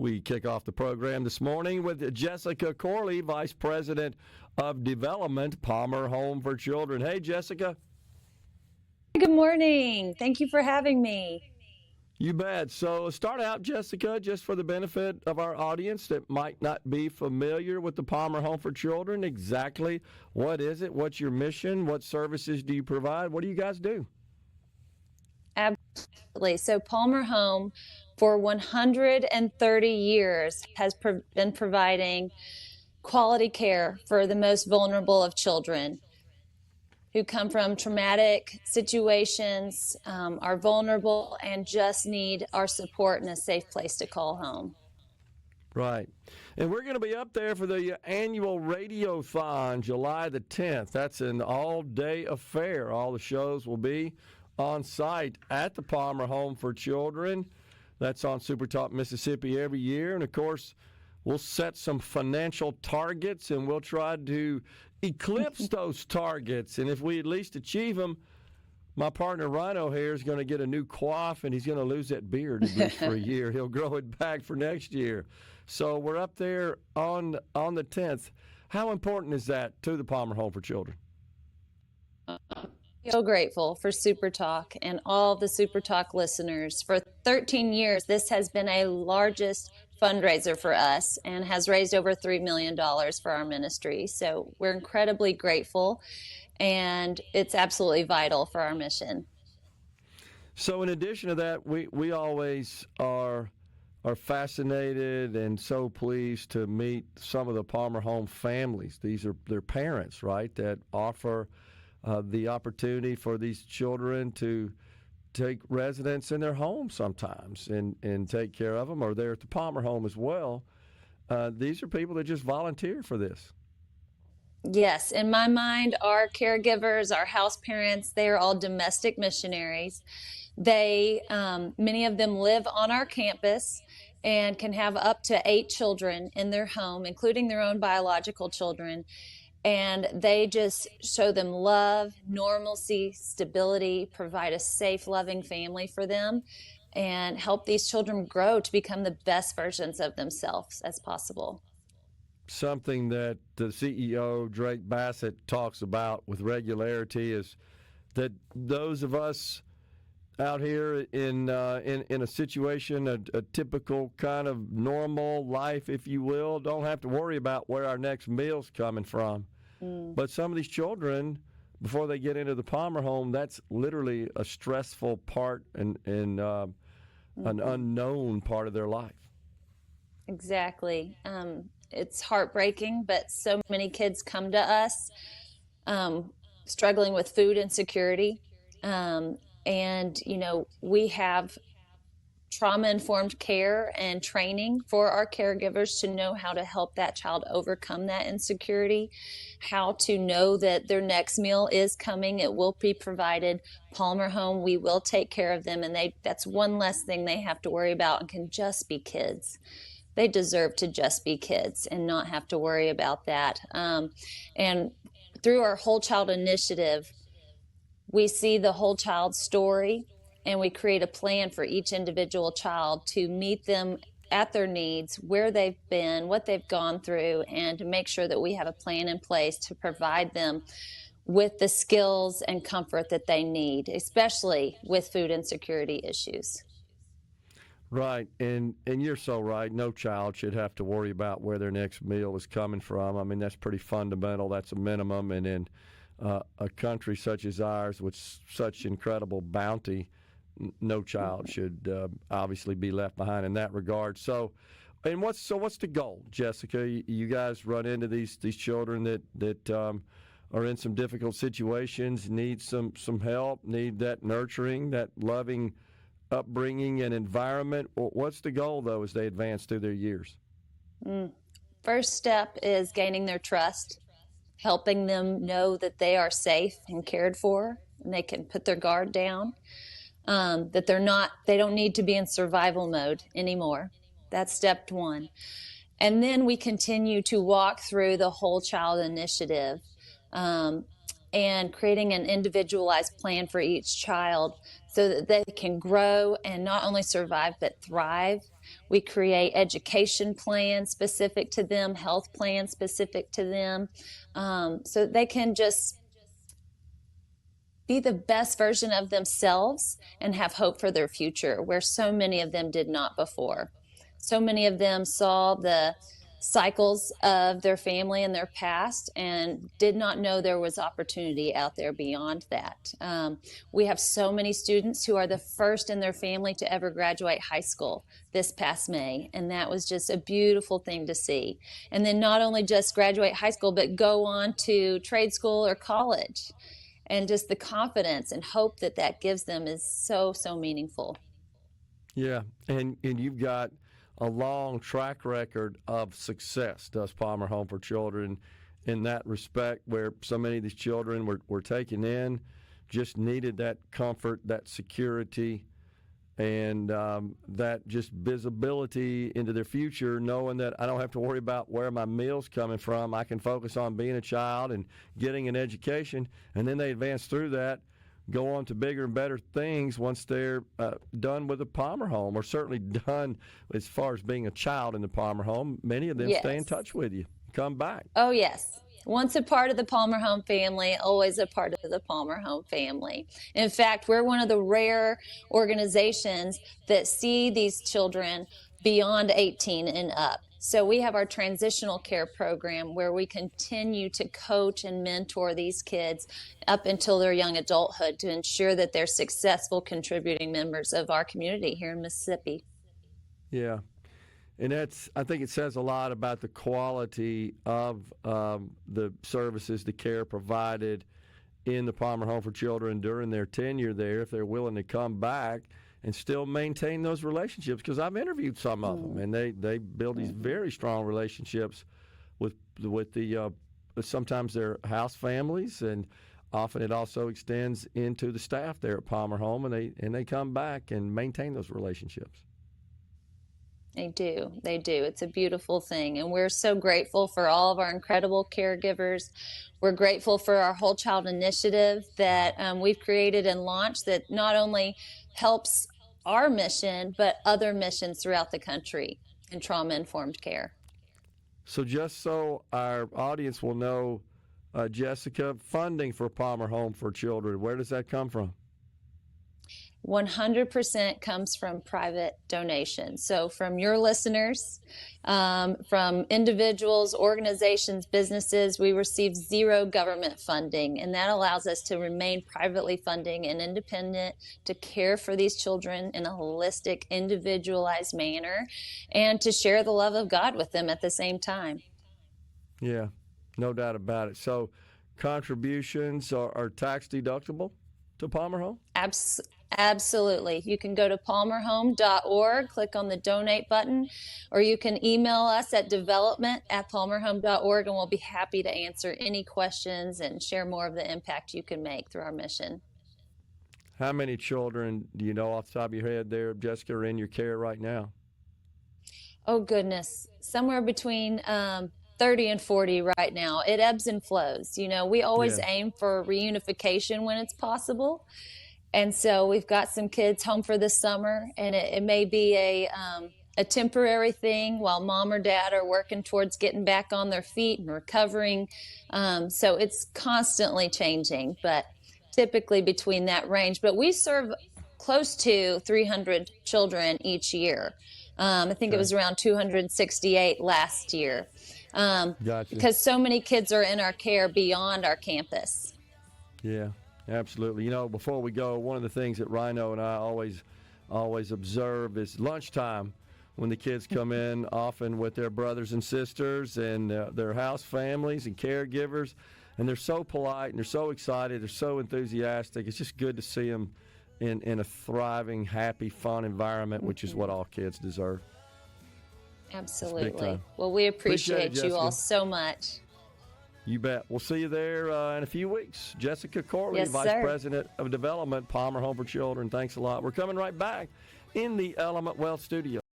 We kick off the program this morning with Jessica Corley, Vice President of Development, Palmer Home for Children. Hey, Jessica. Good morning. Thank you for having me. You bet. So start out, Jessica, just for the benefit of our audience that might not be familiar with the Palmer Home for Children. Exactly what is it? What's your mission? What services do you provide? What do you guys do? Absolutely. So Palmer Home for 130 years has been providing quality care for the most vulnerable of children who come from traumatic situations, are vulnerable, and just need our support and a safe place to call home. Right. And we're going to be up there for the annual Radiothon, July the 10th. That's an all-day affair. All the shows will be on site at the Palmer Home for Children. That's on SuperTalk Mississippi every year. And, of course, we'll set some financial targets, and we'll try to eclipse those targets. And if we at least achieve them, my partner Rhino here is going to get a new coif, and he's going to lose that beard at least for a year. He'll grow it back for next year. So we're up there on the 10th. How important is that to the Palmer Home for Children? So grateful for SuperTalk and all the SuperTalk listeners. For 13 years, this has been a largest fundraiser for us and has raised over $3 million for our ministry. So we're incredibly grateful, and it's absolutely vital for our mission. So in addition to that, we always are fascinated and so pleased to meet some of the Palmer Home families. These are their parents, right, that offer the opportunity for these children to take residence in their home sometimes and take care of them, or they're at the Palmer Home as well. These are people that just volunteer for this. Yes, in my mind, our caregivers, our house parents, they are all domestic missionaries. They, many of them live on our campus and can have up to 8 children in their home, including their own biological children. And they just show them love, normalcy, stability, provide a safe, loving family for them, and help these children grow to become the best versions of themselves as possible. Something that the CEO, Drake Bassett, talks about with regularity is that those of us out here in a situation, a typical kind of normal life, if you will, don't have to worry about where our next meal's coming from. But some of these children, before they get into the Palmer Home, that's literally a stressful part and an unknown part of their life. Exactly. It's heartbreaking, but so many kids come to us struggling with food insecurity. And, you know, we have trauma-informed care and training for our caregivers to know how to help that child overcome that insecurity, how to know that their next meal is coming. It will be provided. Palmer Home, we will take care of them, and that's one less thing they have to worry about and can just be kids. They deserve to just be kids and not have to worry about that. And through our Whole Child Initiative, we see the whole child story, and we create a plan for each individual child to meet them at their needs, where they've been, what they've gone through, and to make sure that we have a plan in place to provide them with the skills and comfort that they need, especially with food insecurity issues. Right, and you're so right. No child should have to worry about where their next meal is coming from. I mean, that's pretty fundamental. That's a minimum, and in a country such as ours with such incredible bounty, no child should obviously be left behind in that regard. So what's the goal, Jessica? You guys run into these children that are in some difficult situations, need some help, need that nurturing, that loving upbringing and environment. What's the goal, though, as they advance through their years? First step is gaining their trust, helping them know that they are safe and cared for, and they can put their guard down, that they don't need to be in survival mode anymore. That's step one. And then we continue to walk through the Whole Child Initiative and creating an individualized plan for each child so that they can grow and not only survive but thrive. We create education plans specific to them, health plans specific to them, so they can just be the best version of themselves and have hope for their future, where so many of them did not before. So many of them saw the cycles of their family and their past and did not know there was opportunity out there beyond that. We have so many students who are the first in their family to ever graduate high school this past May, and that was just a beautiful thing to see. And then not only just graduate high school, but go on to trade school or college. And just the confidence and hope that that gives them is so, so meaningful. Yeah, and you've got a long track record of success, does Palmer Home for Children, in that respect, where so many of these children were taken in, just needed that comfort, that security, and that just visibility into their future, knowing that I don't have to worry about where my meal's coming from. I can focus on being a child and getting an education, and then they advance through that, go on to bigger and better things once they're done with the Palmer Home, or certainly done as far as being a child in the Palmer Home. Many of them stay in touch with you, come back. Oh, yes. Once a part of the Palmer Home family, always a part of the Palmer Home family. In fact, we're one of the rare organizations that see these children beyond 18 and up. So we have our transitional care program where we continue to coach and mentor these kids up until their young adulthood to ensure that they're successful contributing members of our community here in Mississippi. Yeah. And I think it says a lot about the quality of the services, the care provided in the Palmer Home for Children during their tenure there, if they're willing to come back and still maintain those relationships. Because I've interviewed some of them, and they build these very strong relationships with the sometimes their house families, and often it also extends into the staff there at Palmer Home, and they come back and maintain those relationships. They do. They do. It's a beautiful thing. And we're so grateful for all of our incredible caregivers. We're grateful for our Whole Child Initiative that we've created and launched that not only helps our mission, but other missions throughout the country in trauma-informed care. So just so our audience will know, Jessica, funding for Palmer Home for Children, where does that come from? 100% comes from private donations. So from your listeners, from individuals, organizations, businesses, we receive zero government funding. And that allows us to remain privately funding and independent to care for these children in a holistic, individualized manner and to share the love of God with them at the same time. Yeah, no doubt about it. So contributions are tax deductible to Palmer Home? Absolutely. You can go to palmerhome.org, click on the donate button, or you can email us at development@palmerhome.org, and we'll be happy to answer any questions and share more of the impact you can make through our mission. How many children do you know off the top of your head there, Jessica, are in your care right now? Oh, goodness. Somewhere between 30 and 40 right now. It ebbs and flows. You know, we always aim for reunification when it's possible. And so we've got some kids home for the summer, and it may be a temporary thing while mom or dad are working towards getting back on their feet and recovering. So it's constantly changing, but typically between that range. But we serve close to 300 children each year. I think it was around 268 last year. Gotcha. Because so many kids are in our care beyond our campus. Yeah. Absolutely. You know, before we go, one of the things that Rhino and I always observe is lunchtime when the kids come in, often with their brothers and sisters and their house families and caregivers, and they're so polite and they're so excited, they're so enthusiastic. It's just good to see them in a thriving, happy, fun environment, which is what all kids deserve. Absolutely. Well, we appreciate you all so much. You bet. We'll see you there in a few weeks. Jessica Corley, Vice President of Development, Palmer Home for Children. Thanks a lot. We're coming right back in the Element Wealth Studio.